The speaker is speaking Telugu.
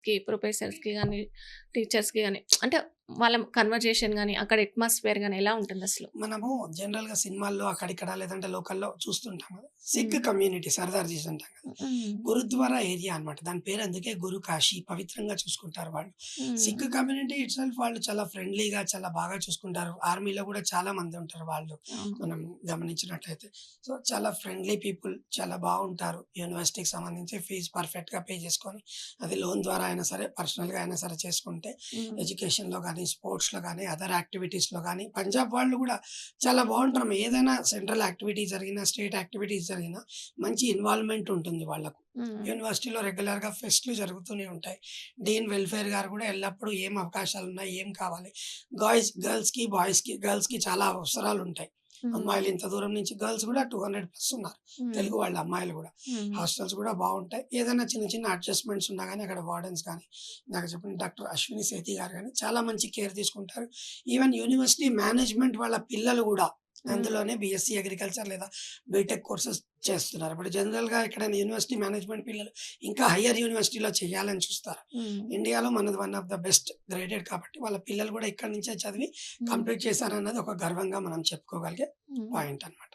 స్టాఫ్‌కి, ప్రొఫెసర్స్‌కి గాని, టీచర్స్‌కి గాని అంటే వాళ్ళ కన్వర్జేషన్ గాని, అక్కడ అట్మాస్ఫియర్ గాని ఎలా ఉంటుందసలు? మనము జనరల్‌గా సినిమాల్లో అక్కడిక్కడ లేదంటే లోకల్‌లో చూస్తుంటాం కదా! సిక్ హ్మ్. కమ్యూనిటీ సర్దార్‌జీస్ అంటాం కదా! హ్మ్. గురుద్వారా ఏరియా అన్నమాట. దాని పేరు అందుకే గురు కాశీ పవిత్రంగా చూసుకుంటారు వాళ్ళు. హ్మ్. సిక్ కమ్యూనిటీ ఇట్‌సెల్ఫ్ వాళ్ళు చాలా ఫ్రెండ్లీగా చాలా బాగా చూసుకుంటారు. ఆర్మీలో కూడా చాలా మంది ఉంటారు వాళ్ళు. అవును. మనం గమనించినట్లయితే. సో, చాలా ఫ్రెండ్లీ పీపుల్ చాలా బావుంటారు. యూనివర్సిటీకి సంబంధించి ఫీజ్ పర్ఫెక్ట్‌గా పే చేసుకొని, అది లోన్ ద్వారా అయినా సరే, పర్సనల్‌గా అయినా సరే చేసుకుంటే హ్మ్. ఎడ్యుకేషన్‌లో గాని, స్పోర్ట్స్‌లో గాని, అదర్ యాక్టివిటీస్‌లో గాని పంజాబ్ వాళ్ళు గూడా చాలా బావుంటారు. ఏదైనా సెంట్రల్ యాక్టివిటీ జరిగినా, స్టేట్ యాక్టివిటీస్ జరిగినా మంచి ఇన్వాల్వ్‌మెంట్ ఉంటుంది వాళ్ళకు. హ్మ్. యూనివర్సిటీలో రెగ్యులర్‌గా ఫెస్ట్‌లు జరుగుతూనే ఉంటాయి. డీన్ వెల్ఫేర్ గారు గూడా ఎల్లప్పుడూ ఏం అవకాశాలున్నాయి, ఏం కావాలి, గర్ల్స్‌కి చాలా అవసరాలుంటాయి. హ్మ్. అమ్మాయిలు ఇంత దూరం నుంచి గర్ల్స్ గూడా 200 ప్లస్ ఉన్నారు. హ్మ్. తెలుగు వాళ్ళ అమ్మాయిలు గూడా. హ్మ్. హాస్టల్స్ గూడా బావుంటాయి. ఏదైనా చిన్న చిన్న అడ్జస్ట్‌మెంట్స్ ఉన్నా గాని అక్కడ వార్డెన్స్ గాని, ఇందాక చెప్పిన డాక్టర్ అశ్విని సేథి గారు గాని చాలా మంచి కేర్ తీసుకుంటారు. ఈవెన్ యూనివర్సిటీ మేనేజ్‌మెంట్ వాళ్ళ పిల్లలు గూడా హ్మ్. అందులోనే బీఎస్సీ అగ్రికల్చర్ లేదా బీటెక్ కోర్సెస్ చేస్తున్నారు. ఇప్పుడు జనరల్‌గా ఎక్కడైనా యూనివర్సిటీ మేనేజ్‌మెంట్ పిల్లలు ఇంకా హైయ్యర్ యూనివర్సిటీలో చేయాలని చూస్తారు. హ్మ్. ఇండియాలో మనది one of the best graded కాబట్టి వాళ్ళ పిల్లలు గూడా ఇక్కడి నుంచే చదివి హ్మ్. కంప్లీట్ చేశారన్నది ఒక గర్వంగా మనం చెప్పుకోగలిగే హ్మ్. పాయింట్ అన్నమాట.